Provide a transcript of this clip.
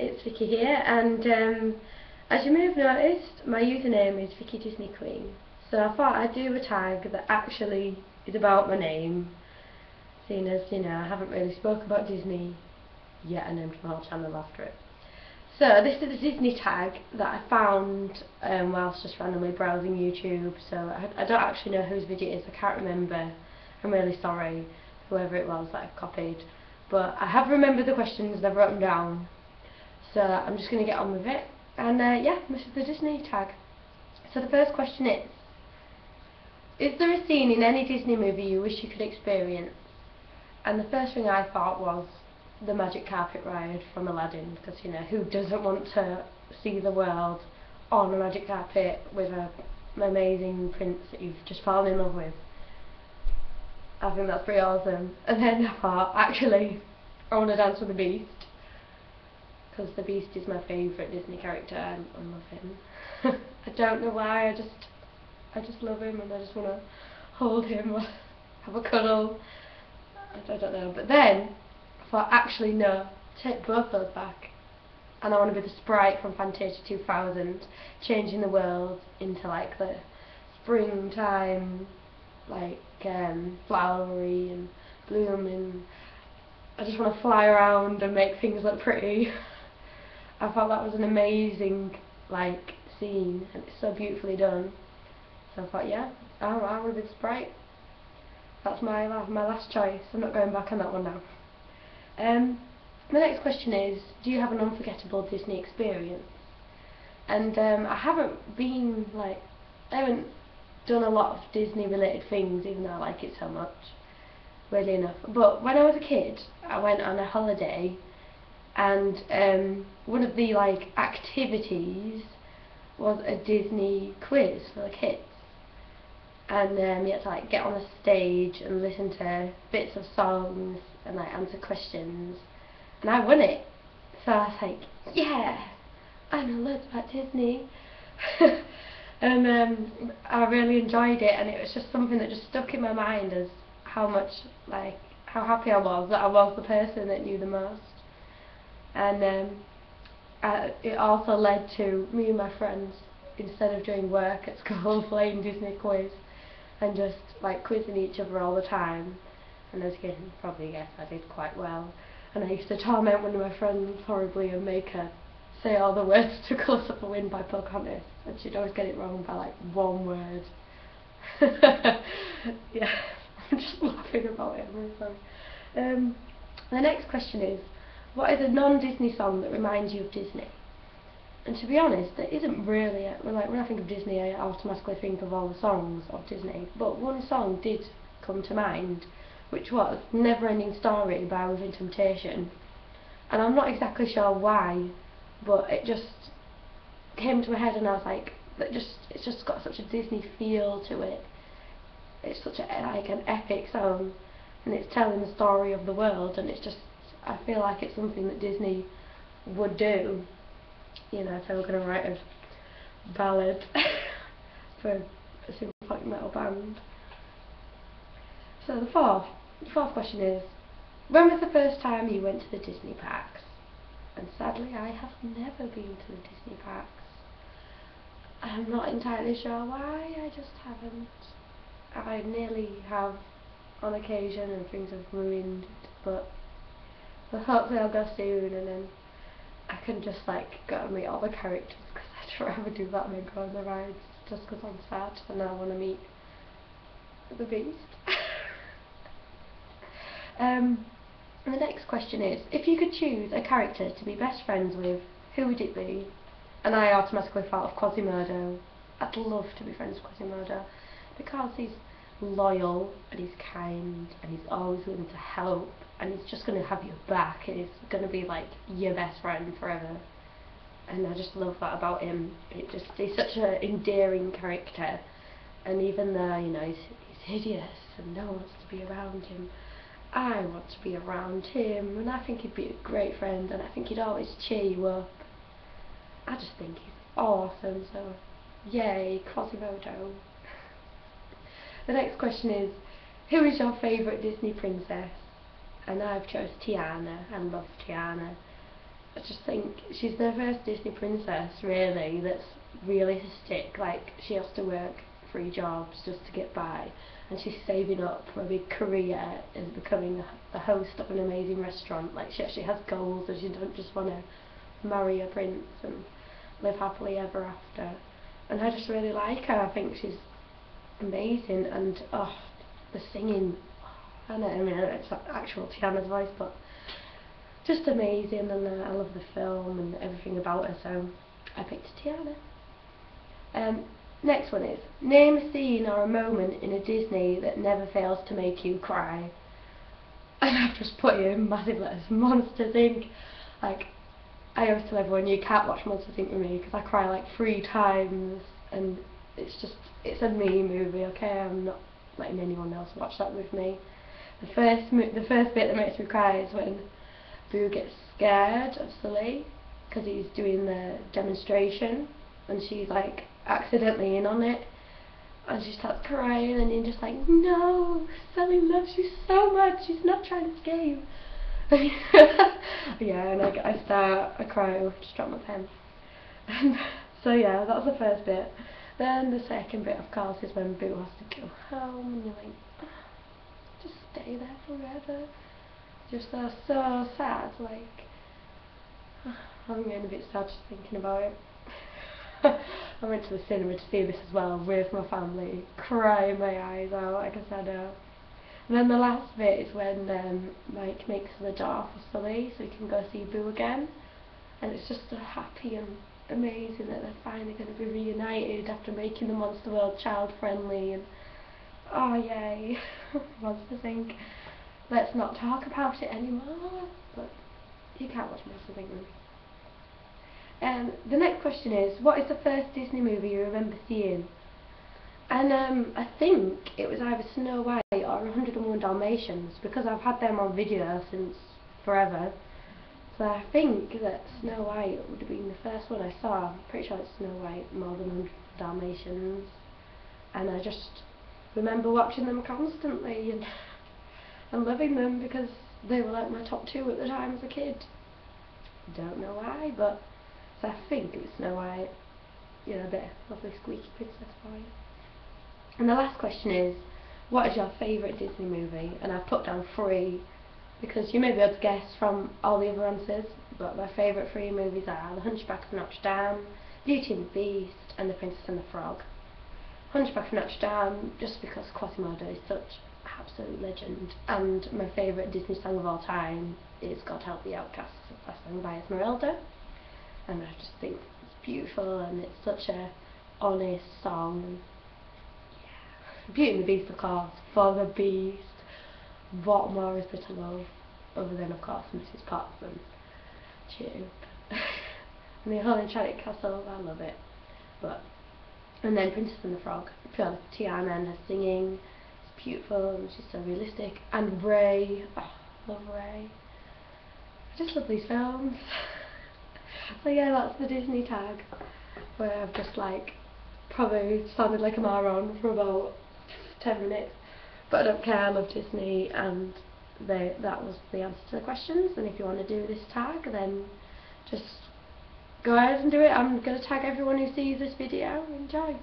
it's Vicky here, and as you may have noticed, my username is Vicky Disney Queen. So I thought I'd do a tag that actually is about my name, seeing as, you know, I haven't really spoke about Disney yet. I named my whole channel after it. So this is a Disney tag that I found whilst just randomly browsing YouTube. So I don't actually know whose video it is, I can't remember. I'm really sorry, whoever it was that I've copied. But I have remembered the questions and I've wrote them down. So I'm just going to get on with it. And yeah, this is the Disney tag. So the first question is there a scene in any Disney movie you wish you could experience? And the first thing I thought was the magic carpet ride from Aladdin, because, you know, who doesn't want to see the world on a magic carpet with an amazing prince that you've just fallen in love with? I think that's pretty awesome. And then I thought, actually, I want to dance with the Beast, because the Beast is my favourite Disney character. I love him. I don't know why, I just love him, and I just want to hold him or have a cuddle. I don't know. But then I thought, actually no, take both those back, and I want to be the Sprite from Fantasia 2000, changing the world into like the springtime, like flowery and blooming. I just want to fly around and make things look pretty. I thought that was an amazing like scene, and it's so beautifully done. So I thought, yeah, I want to be the Sprite. That's my last choice. I'm not going back on that one now. My next question is, do you have an unforgettable Disney experience? And I haven't done a lot of Disney related things, even though I like it so much, weirdly enough. But when I was a kid, I went on a holiday, and one of the activities was a Disney quiz for the kids. And you had to get on the stage and listen to bits of songs and answer questions, and I won it. So I was like, yeah, I know loads about Disney. And I really enjoyed it, and it was just something that just stuck in my mind as how happy I was that I was the person that knew the most. And it also led to me and my friends, instead of doing work at school, playing Disney quiz and just quizzing each other all the time. And as you can probably guess, I did quite well. And I used to torment one of my friends horribly and make her say all the words to Close Up a Win by Pocahontas, and she'd always get it wrong by one word. Yeah, I'm just laughing about it, I'm really sorry. The next question is, what is a non-Disney song that reminds you of Disney? And to be honest, there isn't really when I think of Disney, I automatically think of all the songs of Disney, but one song did come to mind, which was Never Ending Story by Within Temptation. And I'm not exactly sure why, but it just came to my head, and I was like, it's just got such a Disney feel to it. It's such an epic song, and it's telling the story of the world, and it's just, I feel like it's something that Disney would do. You know, so we're going to write a ballad for a symphonic metal band. So the fourth question is, when was the first time you went to the Disney parks? And sadly, I have never been to the Disney parks. I'm not entirely sure why, I just haven't. I nearly have on occasion, and things have ruined, but hopefully I'll go soon, and then I can just go and meet all the characters, because I'd rather do that than go on the rides, just because I'm sad and I want to meet the Beast. The next question is, if you could choose a character to be best friends with, who would it be? And I automatically thought of Quasimodo. I'd love to be friends with Quasimodo, because he's loyal and he's kind and he's always willing to help, and he's just going to have your back, and he's going to be your best friend forever. And I just love that about him. He's such an endearing character, and even though, you know, he's hideous and no one wants to be around him, I want to be around him, and I think he'd be a great friend, and I think he'd always cheer you up. I just think he's awesome, so yay, Quasimodo. The next question is, who is your favourite Disney princess? And I've chose Tiana. I love Tiana. I just think she's the first Disney princess really that's realistic. Like, she has to work 3 jobs just to get by, and she's saving up for a big career as becoming the host of an amazing restaurant. Like, she actually has goals, and she doesn't just want to marry a prince and live happily ever after. And I just really like her. I think she's amazing, and oh, the singing. I mean, I know it's not actual Tiana's voice, but just amazing, and I love the film and everything about her, so I picked Tiana. Next one is, name a scene or a moment in a Disney that never fails to make you cry. And I've just put here in massive letters, Monsters Inc. Like, I always tell everyone, you can't watch Monsters Inc with me because I cry like 3 times, and it's a me movie, okay? I'm not letting anyone else watch that with me. The first bit that makes me cry is when Boo gets scared of Sully because he's doing the demonstration, and she's like accidentally in on it, and she starts crying, and you're just like, no, Sully loves you so much, he's not trying to scare you. Yeah, and I cry, just drop my pen. So yeah, that's the first bit. Then the second bit, of course, is when Boo has to go home, and you're like, oh, just stay there forever. Just so sad, like, I'm getting a bit sad just thinking about it. I went to the cinema to see this as well with my family, crying my eyes out, like I said. And then the last bit is when Mike makes the door for Sully so he can go see Boo again, and it's just so happy and amazing that they're finally going to be reunited after making the Monster World child friendly, and oh yay. Monsters Inc. Let's not talk about it anymore, but you can't watch Monsters Inc. movie. The next question is, what is the first Disney movie you remember seeing? And I think it was either Snow White or 101 Dalmatians, because I've had them on video since forever. So I think that Snow White would have been the first one I saw. I'm pretty sure it's Snow White more than 100 Dalmatians. And I just remember watching them constantly and loving them because they were like my top 2 at the time as a kid. Don't know why, but so I think it was Snow White. You know, the lovely squeaky princess boy. And the last question is, what is your favourite Disney movie? And I've put down 3 because you may be able to guess from all the other answers, but my favourite 3 movies are The Hunchback of Notre Dame, Beauty and the Beast, and The Princess and the Frog. Hunchback of Notre Dame, just because Quasimodo is such absolute legend, and my favourite Disney song of all time is God Help the Outcasts, a song by Esmeralda, and I just think it's beautiful and it's such a honest song. Yeah. Beauty and the Beast, of course, For the Beast, what more is there to love other than, of course, Mrs. Potts and Chip and the whole Enchanted Castle, I love it. And then Princess and the Frog, purely Tiana and her singing, it's beautiful and she's so realistic. And Ray, oh, love Ray. I just love these films. So yeah, that's the Disney tag, where I've just like probably sounded like a moron for about 10 minutes, but I don't care, I love Disney, and that was the answer to the questions. And if you want to do this tag, then just go ahead and do it. I'm going to tag everyone who sees this video. Enjoy.